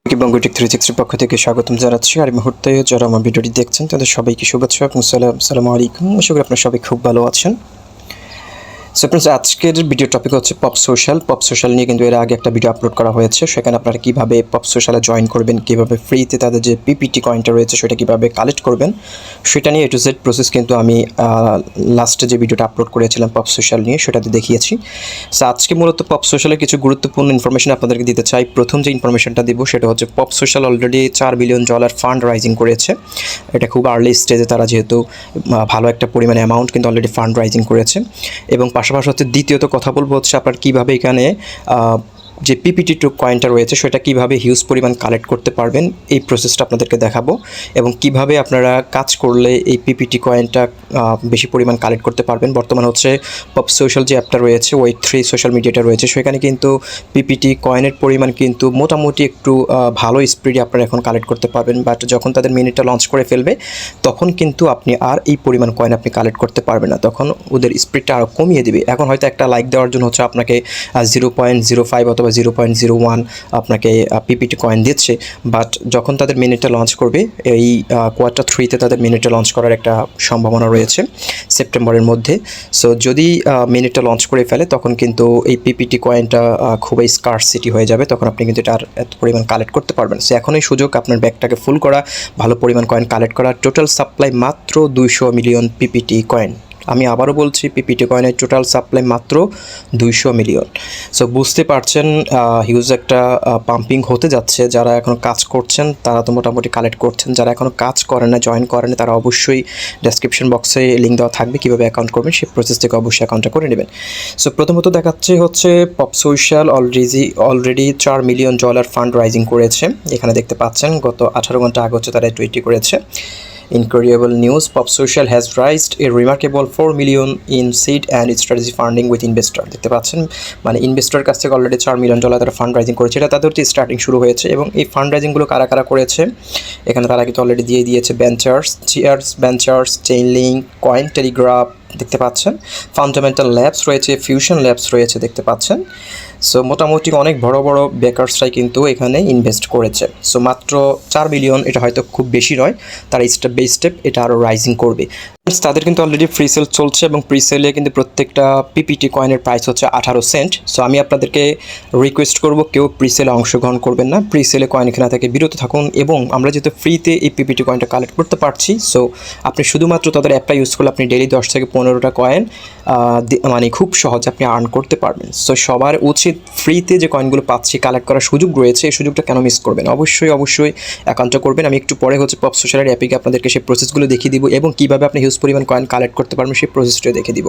বঙ্গটেক 360 পক্ষ থেকে স্বাগতম জানাচ্ছি। আর এই মুহূর্তে যারা আমার ভিডিওটি দেখছেন তাদের সবাইকে শুভেচ্ছা এবং আসসালামু আলাইকুম। আশা করি আপনারা সবাই খুব ভালো আছেন। সো ফ্রেন্ডস, আজকের ভিডিও টপিক হচ্ছে পপ সোশ্যাল নিয়ে কিন্তু এর আগে একটা ভিডিও আপলোড করা হয়েছে। সেখানে আপনারা কীভাবে পপ সোশ্যালে জয়েন করবেন, কীভাবে ফ্রিতে তাদের যে পিপিটি কয়েনটা রয়েছে সেটা কীভাবে কালেক্ট করবেন, সেটা নিয়ে A to Z প্রসেস কিন্তু আমি লাস্টে যে ভিডিওটা আপলোড করেছিলাম পপ সোশ্যাল নিয়ে সেটাতে দেখিয়েছি। সো আজকে মূলত পপ সোশ্যালের কিছু গুরুত্বপূর্ণ ইনফরমেশন আপনাদেরকে দিতে চাই। প্রথম যে ইনফরমেশনটা দেবো সেটা হচ্ছে pop social already $4 billion fund rising করেছে। এটা খুব আর্লি স্টেজে, তারা যেহেতু ভালো একটা পরিমাণে অ্যামাউন্ট কিন্তু অলরেডি ফান্ড রাইজিং করেছে। এবং পাশাপাশি হচ্ছে দ্বিতীয়ত কথা বলবো হচ্ছে আপনার কীভাবে এখানে যে পিপিটি কয়েনটা রয়েছে সেটা কীভাবে হিউজ পরিমাণ কালেক্ট করতে পারবেন, এই প্রসেসটা আপনাদেরকে দেখাবো। এবং কিভাবে আপনারা কাজ করলে এই পিপিটি কয়েনটা বেশি পরিমাণ কালেক্ট করতে পারবেন। বর্তমান হচ্ছে পপ সোশ্যাল যে অ্যাপটা রয়েছে, Web3 সোশ্যাল মিডিয়াটা রয়েছে, সেখানে কিন্তু পিপিটি কয়েনের পরিমাণ কিন্তু মোটামুটি একটু ভালো স্পিডে আপনারা এখন কালেক্ট করতে পারবেন। বাট যখন তাদের মিনিটটা লঞ্চ করে ফেলবে তখন কিন্তু আপনি আর এই পরিমাণ কয়েন আপনি কালেক্ট করতে পারবেন না, তখন ওদের স্পিডটা আরও কমিয়ে দিবে। এখন হয়তো একটা লাইক দেওয়ার জন্য হচ্ছে আপনাকে 0.05 অথবা 0.01 আপনাকে পিপিটি কয়েন দিচ্ছে। বাট যখন তাদের মিনিটটা লঞ্চ করবে, এই Q3-তে তাদের মিনিটটা লঞ্চ করার একটা সম্ভাবনা রয়েছে সেপ্টেম্বরের মধ্যে। সো যদি মিনিটটা লঞ্চ করে ফেলে তখন কিন্তু এই পিপিটি কয়েনটা খুবই স্কার্সিটি হয়ে যাবে, তখন আপনি কিন্তু এটা আর এত পরিমাণ কালেক্ট করতে পারবেন। সো এখনই সুযোগ আপনার ব্যাগটাকে ফুল করা, ভালো পরিমাণ কয়েন কালেক্ট করা। টোটাল সাপ্লাই মাত্র 200 মিলিয়ন পিপিটি কয়েন। আমি আবারও বলছি, পিপিটি কয়েনের টোটাল সাপ্লাই মাত্র 200 মিলিয়ন। সো বুঝতে পারছেন হিউজ একটা পাম্পিং হতে যাচ্ছে। যারা এখন কাজ করছেন তারা তো মোটামুটি কালেক্ট করছেন, যারা এখনও কাজ করেন না, জয়েন করেন না, তারা অবশ্যই ডেসক্রিপশন বক্সে লিঙ্ক দেওয়া থাকবে কীভাবে অ্যাকাউন্ট করবেন, সেই প্রসেস থেকে অবশ্যই অ্যাকাউন্টটা করে নেবেন। সো প্রথমত দেখাচ্ছে হচ্ছে pop social already $4 million fund rising করেছে। এখানে দেখতে পাচ্ছেন গত 18 ঘন্টা আগে হচ্ছে তারা টুইটটি করেছে। Incredible news, Pop Social has raised a remarkable 4 million in seed and strategy funding with investor। দেখতে পাচ্ছেন মানে ইনভেস্টর কাছ থেকে অলরেডি $4 মিলিয়ন তারা ফান্ড রাইজিং করেছে। এটা তাদের হচ্ছে স্টার্টিং শুরু হয়েছে। এবং এই ফান্ড রাইজিংগুলো কারা কারা করেছে এখানে তারা কিন্তু অলরেডি দিয়ে দিয়েছে বেঞ্চার্স, চেইনলিঙ্ক, কয়েন টেলিগ্রাফ দেখতে পাচ্ছেন, ফান্ডামেন্টাল ল্যাবস রয়েছে, ফিউশন ল্যাবস রয়েছে দেখতে পাচ্ছেন। সো মোটামুটি অনেক বড় বড় বেকার্সরাই কিন্তু এখানে ইনভেস্ট করেছে। সো মাত্র 4 বিলিয়ন, এটা হয়তো খুব বেশি নয়, তারা স্টেপ বাই স্টেপ এটা আরও রাইজিং করবে। তাদের কিন্তু অলরেডি ফ্রি সেল চলছে এবং ফ্রি সেলে কিন্তু প্রত্যেকটা পিপিটি কয়েনের প্রাইস হচ্ছে 18 সেন্ট। সো আমি আপনাদেরকে রিকোয়েস্ট করব কেউ প্রি সেলে অংশগ্রহণ করবেন না, প্রি সেলে কয়েন কেনা থেকে বিরত থাকুন। এবং আমরা যেহেতু ফ্রিতে এই পিপিটি কয়েনটা কালেক্ট করতে পারছি, সো আপনি শুধুমাত্র তাদের অ্যাপটা ইউজ করলে আপনি ডেইলি 10 থেকে 15টা কয়েন মানে খুব সহজে আপনি আর্ন করতে পারবেন। সো সবার উচিত ফ্রিতে যে কয়েনগুলো পাচ্ছি কালেক্ট করার সুযোগ রয়েছে, এই সুযোগটা কেন মিস করবেন? অবশ্যই অ্যাকাউন্টটা করবেন। আমি একটু পরে হচ্ছে পপ সোশ্যালের অ্যাপে আপনাদেরকে সেই প্রসেসগুলো দেখিয়ে দিব এবং কীভাবে আপনি হিউজ পরিমাণ কয়েন কালেক্ট করতে পারবেন সেই প্রসেসটাও দেখিয়ে দিব।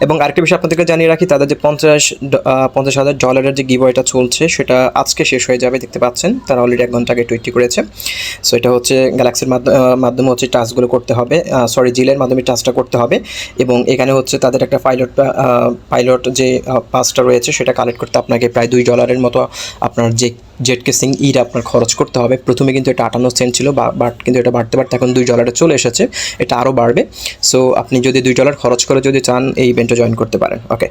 এবং আরেকটা বিষয় আপনাদেরকে জানিয়ে রাখি, তাদের যে $50,000 যে গিভওয়েটা চলছে সেটা আজকে শেষ হয়ে যাবে। দেখতে পাচ্ছেন তারা অলরেডি 1 ঘন্টা আগে টুইটটি করেছে। সো এটা হচ্ছে গ্যালাক্সির মাধ্যমে হচ্ছে টাস্কগুলো করতে হবে, জিলের মাধ্যমে টাস্কটা করতে হবে। এবং এখানে হচ্ছে তাদের একটা পাইলট যে পাসটা রয়েছে সেটা কালেক্ট করতে আপনাকে প্রায় $2 মতো আপনার যে জেট কেসিং আপনার খরচ করতে হবে। প্রথমে কিন্তু এটা 58 সেন্ট ছিল, বাট কিন্তু এটা বাড়তে বাড়তে এখন $2 চলে এসেছে, এটা আরও বাড়বে। সো আপনি যদি $2 খরচ করে যদি চান এই ইভেন্টে জয়েন করতে পারেন। ওকে,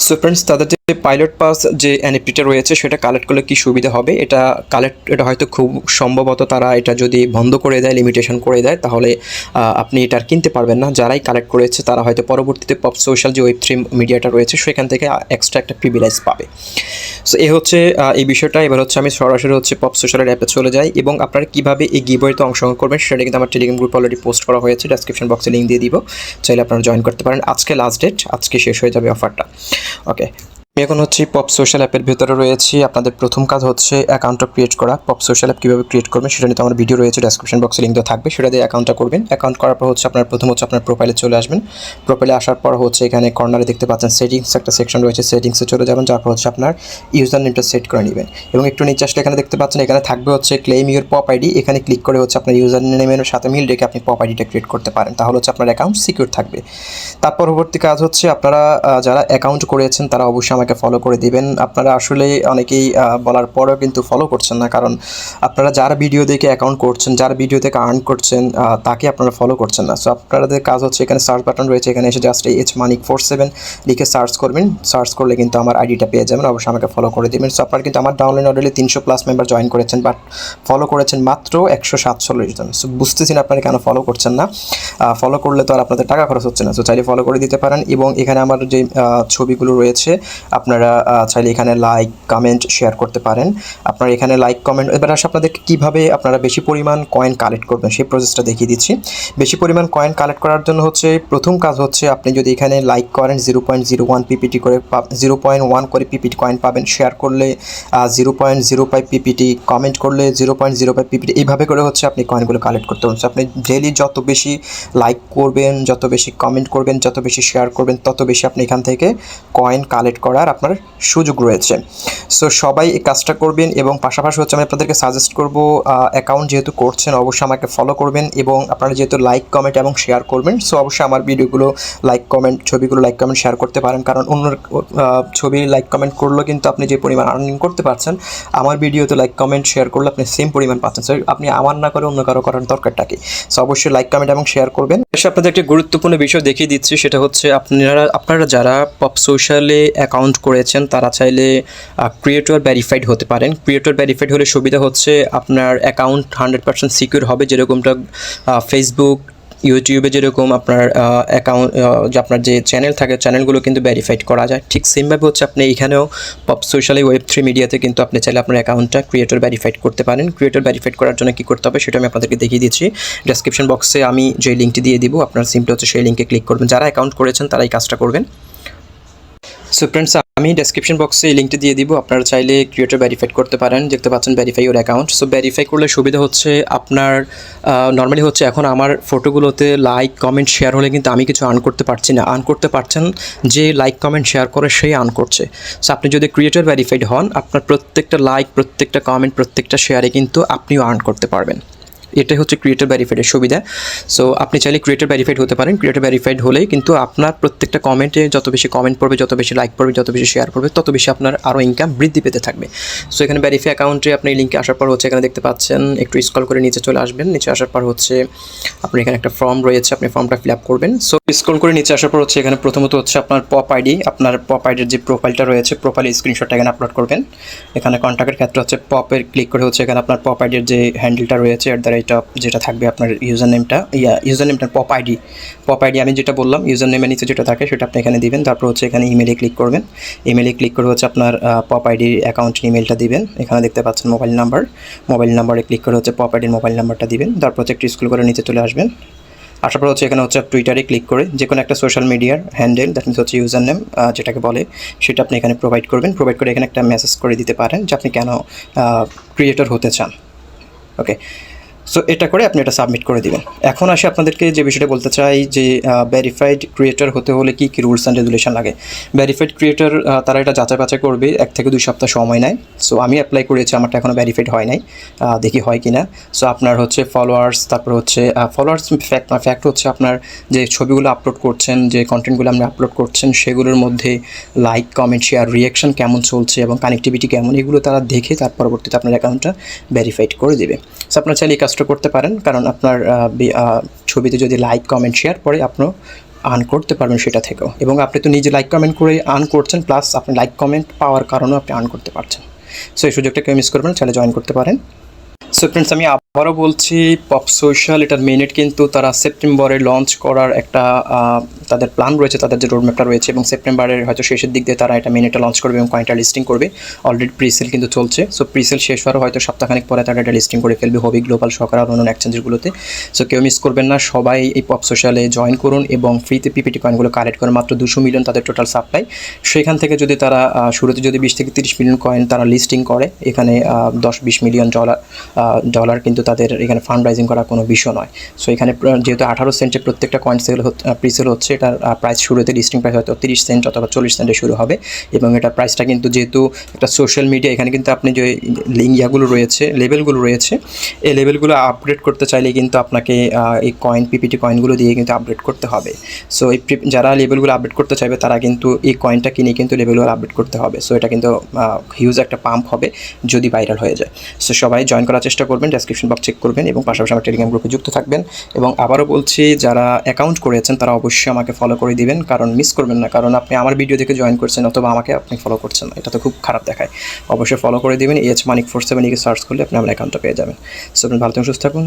সো ফ্রেন্ডস, তাদের যে পাইলট পাস যে এনএফটিটা রয়েছে সেটা কালেক্ট করলে কী সুবিধা হবে, এটা হয়তো খুব সম্ভবত তারা এটা যদি বন্ধ করে দেয়, লিমিটেশন করে দেয়, তাহলে আপনি এটা আর কিনতে পারবেন না। যারাই কালেক্ট করেছে তারা হয়তো পরবর্তীতে পপ সোশ্যাল যে Web3 মিডিয়াটা রয়েছে সেখান থেকে এক্সট্রা একটা প্রিভিলেজ পাবে। সো এই হচ্ছে এই বিষয়টা। এবার হচ্ছে আমি সরাসরি হচ্ছে পপ সোশ্যালের অ্যাপে চলে যাই এবং আপনারা কীভাবে এই গিভওয়েতে অংশগ্রহণ করবেন সেটা কিন্তু আমার টেলিগ্রাম গ্রুপে অলরেডি পোস্ট করা হয়েছে, ডেসক্রিপশন বক্সে লিঙ্ক দিয়ে দিব, চাইলে আপনারা জয়েন করতে পারেন। আজকে লাস্ট ডেট, আজকে শেষ হয়ে যাবে অফারটা। ওকে, আমি এখন হচ্ছে পপ সোশ্যাল অ্যাপের ভেতরে রয়েছি। আপনাদের প্রথম কাজ হচ্ছে অ্যাকাউন্টটা ক্রিয়েট করা। পপ সোশ্যাল অ্যাপ কীভাবে ক্রিয়েট করবেন সেটা নিয়ে আমার ভিডিও রয়েছে, ডেসক্রিপশন বক্সে লিঙ্ক দেওয়া থাকবে, সেটা দিয়ে অ্যাকাউন্টটা করবেন। অ্যাকাউন্ট করার পর হচ্ছে আপনার আপনার প্রোফাইলে চলে আসবেন। প্রোফাইলে আসার পর হচ্ছে এখানে কর্নারে দেখতে পাচ্ছেন সেটিংস একটা সেকশন রয়েছে, সেটিংসে চলে যাবেন, যার পর হচ্ছে আপনার ইউজার নেমটা সেট করে নেবেন। এবং একটু নিচে আসলে এখানে দেখতে পাচ্ছেন এখানে থাকবে হচ্ছে ক্লেম ইউর পপ আইডি। এখানে ক্লিক করে হচ্ছে আপনার ইউজার নেমের সাথে মিল রেখে আপনি পপ আইডিটা ক্রিয়েট করতে পারেন, তাহলে হচ্ছে আপনার অ্যাকাউন্ট সিকিউর থাকবে। তার পরবর্তী কাজ হচ্ছে আপনারা যারা অ্যাকাউন্ট করেছেন তারা অবশ্যই আমাকে ফলো করে দিবেন। আপনারা আসলে অনেকেই বলার পরেও কিন্তু ফলো করছেন না, কারণ আপনারা যারা ভিডিও দেখে অ্যাকাউন্ট করছেন, যারা ভিডিও থেকে আর্ন করছেন, তাকে আপনারা ফলো করছেন না। সো আপনাদের কাজ হচ্ছে এখানে সার্চ বাটন রয়েছে, এখানে এসে জাস্ট hmanik47 লিখে সার্চ করবেন। সার্চ করলে কিন্তু আমার আইডিটা পেয়ে যাবেন, অবশ্যই আমাকে ফলো করে দেবেন। সো আপনারা কিন্তু আমার ডাউনলাইন অলরেডি 300+ মেম্বার জয়েন করেছেন, বাট ফলো করেছেন মাত্র 147 জন। সো বুঝতেছি না আপনারা কেন ফলো করছেন না। ফলো করলে তো আর আপনাদের টাকা খরচ হচ্ছে না। সো চাইলে ফলো করে দিতে পারেন, এবং এখানে আমার যে ছবিগুলো রয়েছে আপনারা চাইলে এখানে লাইক কমেন্ট শেয়ার করতে পারেন। আপনারা এখানে লাইক কমেন্ট, এবার আসে আপনাদেরকে কীভাবে আপনারা বেশি পরিমাণ কয়েন কালেক্ট করবেন সেই প্রসেসটা দেখিয়ে দিচ্ছি। বেশি পরিমাণ কয়েন কালেক্ট করার জন্য হচ্ছে প্রথম কাজ হচ্ছে আপনি যদি এখানে লাইক করেন 0.01 পিপিটি করে 0.1 করে পিপিটি কয়েন পাবেন, শেয়ার করলে 0.05 পিপিটি, কমেন্ট করলে 0.05 পিপিটি, এইভাবে করে হচ্ছে আপনি কয়েনগুলো কালেক্ট করতে পারবেন। আপনি ডেইলি যত বেশি লাইক করবেন, যত বেশি কমেন্ট করবেন, যত বেশি শেয়ার করবেন, তত বেশি আপনি এখান থেকে কয়েন কালেক্ট করার আপনার সুযোগ রয়েছে। সো সবাই এই কাজটা করবেন, এবং পাশাপাশি হচ্ছে আমি আপনাদেরকে সাজেস্ট করব, অ্যাকাউন্ট যেহেতু করছেন অবশ্যই আমাকে ফলো করবেন, এবং আপনারা যেহেতু লাইক কমেন্ট এবং শেয়ার করবেন, সো অবশ্যই আমার ভিডিওগুলো লাইক কমেন্ট, ছবিগুলো লাইক কমেন্ট শেয়ার করতে পারেন, কারণ অন্য ছবি লাইক কমেন্ট করলেও কিন্তু আপনি যে পরিমাণ আর্নিং করতে পারছেন, আমার ভিডিওতে লাইক কমেন্ট শেয়ার করলে আপনি সেম পরিমাণ পাচ্ছেন। সো আপনি আমার না করে অন্য কারো করার দরকারটা কি? সো অবশ্যই লাইক কমেন্ট এবং শেয়ার করবেন। আপনাদের একটা গুরুত্বপূর্ণ বিষয় দেখিয়ে দিচ্ছি, সেটা হচ্ছে আপনারা যারা পপ সোশ্যালে অ্যাকাউন্ট করেছেন তারা চাইলে ক্রিয়েটর ভেরিফাইড হতে পারেন। ক্রিয়েটর ভেরিফাইড হলে সুবিধা হচ্ছে আপনার অ্যাকাউন্ট 100% সিকিউর হবে, যেরকমটা ফেসবুক, ইউটিউবে যেরকম আপনার অ্যাকাউন্ট, আপনার যে চ্যানেল থাকে চ্যানেলগুলো কিন্তু ভেরিফাইড করা যায়, ঠিক সেমভাবে হচ্ছে আপনি এখানেও পপ সোশ্যালে Web3 মিডিয়াতে কিন্তু আপনি চাইলে আপনার অ্যাকাউন্টটা ক্রিয়েটর ভেরিফাইড করতে পারেন। ক্রিয়েটর ভেরিফাইড করার জন্য কী করতে হবে সেটা আমি আপনাদেরকে দেখিয়ে দিচ্ছি। ডেসক্রিপশন বক্সে আমি যে লিঙ্কটি দিয়ে দিব, আপনার সিম্পলি হচ্ছে সেই লিঙ্কে ক্লিক করবেন। যারা অ্যাকাউন্ট করেছেন তারা এই কাজটা করবেন। সো ফ্রেন্ডস, আমি ডেসক্রিপশন বক্সে এই লিঙ্কটি দিয়ে দিব, আপনারা চাইলে ক্রিয়েটর ভেরিফাইড করতে পারেন। দেখতে পাচ্ছেন verify your account. So verify করলে সুবিধা হচ্ছে আপনার নর্মালি হচ্ছে এখন আমার ফটোগুলোতে লাইক কমেন্ট শেয়ার হলে কিন্তু আমি কিছু আর্ন করতে পারছি না, আর্ন করতে পারছেন যে লাইক কমেন্ট শেয়ার করে সেই আর্ন করছে। সো আপনি যদি ক্রিয়েটর ভেরিফাইড হন, আপনার প্রত্যেকটা লাইক, প্রত্যেকটা কমেন্ট, প্রত্যেকটা শেয়ারে কিন্তু আপনিও আর্ন করতে পারবেন। এটাই হচ্ছে ক্রিয়েটর ভেরিফাইডের সুবিধা। সো আপনি চাইলে ক্রিয়েটর ভেরিফাইড হতে পারেন। ক্রিয়েটর ভেরিফাইড হলেই কিন্তু আপনার প্রত্যেকটা কমেন্টে যত বেশি কমেন্ট পড়বে, যত বেশি লাইক পড়বে, যত বেশি শেয়ার পড়বে, তত বেশি আপনার আরও ইনকাম বৃদ্ধি পেতে থাকবে। সো এখানে ভেরিফাই অ্যাকাউন্টে আপনি এই লিঙ্কে আসার পর হচ্ছে এখানে দেখতে পাচ্ছেন, একটু স্ক্রল করে নিচে চলে আসবেন। নিচে আসার পর হচ্ছে আপনি এখানে একটা ফর্ম রয়েছে, আপনি ফর্মটা ফিল আপ করবেন। সো স্ক্রল করে নিচে আসার পর হচ্ছে এখানে প্রথমত হচ্ছে আপনার পপ আইডি, আপনার পপ আইডির যে প্রোফাইলটা রয়েছে, প্রোফাইলের স্ক্রিনশটটা এখানে আপলোড করবেন। এখানে কন্ট্যাক্টের ক্ষেত্রে হচ্ছে পপের ক্লিক করে হচ্ছে এখানে আপনার পপ আইডির যে হ্যান্ডেলটা রয়েছে @, যেটা থাকবে আপনার ইউজার নেমটা পপ আইডি আমি যেটা বললাম, ইউজার নেমের নিচে যেটা থাকে সেটা আপনি এখানে দিবেন। তারপর হচ্ছে এখানে ইমেলে ক্লিক করবেন। ইমেলে ক্লিক করে হচ্ছে আপনার পপ আইডির অ্যাকাউন্ট ইমেলটা দিবেন। এখানে দেখতে পাচ্ছেন মোবাইল নাম্বারে ক্লিক করে হচ্ছে পপ আইডির মোবাইল নাম্বারটা দিবেন। তারপর হচ্ছে একটু স্ক্রল করে নিচে চলে আসবেন। আসার পর হচ্ছে এখানে হচ্ছে টুইটারে ক্লিক করে যে কোনো একটা সোশ্যাল মিডিয়ার হ্যান্ডেল, দ্যাট মিনস হচ্ছে ইউজার নেম যেটাকে বলে, সেটা আপনি এখানে প্রোভাইড করবেন। প্রোভাইড করে এখানে একটা মেসেজ করে দিতে পারেন যে আপনি কেন ক্রিয়েটর হতে চান। ওকে, সো এটা করে আপনি এটা সাবমিট করে দিবেন। এখন আসে আপনাদেরকে যে বিষয়টা বলতে চাই যে ভেরিফাইড ক্রিয়েটর হতে হলে কী কী রুলস অ্যান্ড রেগুলেশন লাগে। ভেরিফাইড ক্রিয়েটর তারা এটা যাচাই বাছাই করবে, 1 থেকে 2 সপ্তাহ সময় নেয়। সো আমি অ্যাপ্লাই করেছি, আমারটা এখনও ভেরিফাইড হয় নাই, দেখি হয় কি না। সো আপনার হচ্ছে ফলোয়ার্স, তারপর হচ্ছে ফলোয়ার্স ফ্যাক্ট হচ্ছে আপনার যে ছবিগুলো আপলোড করছেন, যে কন্টেন্টগুলো আপনি আপলোড করছেন, সেগুলোর মধ্যে লাইক কমেন্ট শেয়ার রিয়াকশন কেমন চলছে এবং কানেক্টিভিটি কেমন, এগুলো তারা দেখে তার পরবর্তীতে আপনার অ্যাকাউন্টটা ভেরিফাইড করে দেবে। সো আপনার চাইলে করতে পারেন, কারণ আপনার ছবিতে যদি লাইক কমেন্ট শেয়ার পরে আপনিও আর্ন করতে পারবেন সেটা থেকেও, এবং আপনি তো নিজে লাইক কমেন্ট করে আর্ন করছেন, প্লাস আপনি লাইক কমেন্ট পাওয়ার কারণেও আপনি আর্ন করতে পারছেন। সো এই সুযোগটা কেউ মিস করবেন, চাইলে জয়েন করতে পারেন। সো ফ্রেন্ডস, আমি আবারও বলছি, পপ সোশ্যাল এটার মেইনেট কিন্তু তারা সেপ্টেম্বরে লঞ্চ করার একটা তাদের প্ল্যান রয়েছে, তাদের যে রোডম্যাপটা রয়েছে, এবং সেপ্টেম্বরের হয়তো শেষের দিক দিয়ে তারা এটা মেইনেটটা লঞ্চ করবে এবং কয়েনটা লিস্টিং করবে। অলরেডি প্রিসেল কিন্তু চলছে। সো প্রিসেল শেষ হওয়ার হয়তো সপ্তাহখানেক পরে তারা এটা লিস্টিং করে ফেলবে হবি গ্লোবাল সহকারে আর অন্যান্য এক্সচেঞ্জগুলোতে। সো কেউ মিস করবেন না, সবাই এই পপ সোশ্যালে জয়েন করুন এবং ফ্রিতে পিপিটি কয়েনগুলো কালেক্ট করে। মাত্র 200 মিলিয়ন তাদের টোটাল সাপ্লাই। সেখান থেকে যদি তারা শুরুতে যদি 20 থেকে 30 মিলিয়ন কয়েন তারা লিস্টিং করে, এখানে $10-20 মিলিয়ন কিন্তু তাদের এখানে ফান্ড রাইজিং করার কোনো বিষয় নয়। সো এখানে যেহেতু 18 সেন্টে প্রত্যেকটা কয়েন সেল প্রিসেল হচ্ছে, এটার প্রাইস শুরুতে লিস্টিং প্রাইস হয়তো 30 সেন্ট অথবা 40 সেন্টে শুরু হবে, এবং এটার প্রাইসটা কিন্তু যেহেতু একটা সোশ্যাল মিডিয়া, এখানে কিন্তু আপনি যে ইয়াগুলো রয়েছে, লেভেলগুলো রয়েছে, এই লেভেলগুলো আপগ্রেড করতে চাইলে কিন্তু আপনাকে এই পিপিটি কয়েনগুলো দিয়ে কিন্তু আপগ্রেড করতে হবে। সো এই যারা লেভেলগুলো আপডেট করতে চাইবে তারা কিন্তু এই কয়েনটা কিনে কিন্তু লেভেলগুলো আপডেট করতে হবে। সো এটা কিন্তু হিউজ একটা পাম্প হবে যদি ভাইরাল হয়ে যায়। সো সবাই জয়েন করার চেষ্টা করবেন, ডেসক্রিপশন বক্স চেক করবেন এবং পাশাপাশি আমার টেলিগ্রাম গ্রুপে যুক্ত থাকবেন। এবং আবারও বলছি, যারা অ্যাকাউন্ট করেছেন তারা অবশ্যই আমাকে ফলো করে দিবেন, কারণ মিস করবেন না। কারণ আপনি আমার ভিডিও দেখে জয়েন করছেন অথবা আমাকে আপনি ফলো করছেন না, এটা তো খুব খারাপ দেখায়। অবশ্যই ফলো করে দিবেন। মানিক 47 সার্চ করলে আপনি আমার অ্যাকাউন্টটা পেয়ে যাবেন। সো আপনি ভালো থাকুন, সুস্থ থাকুন।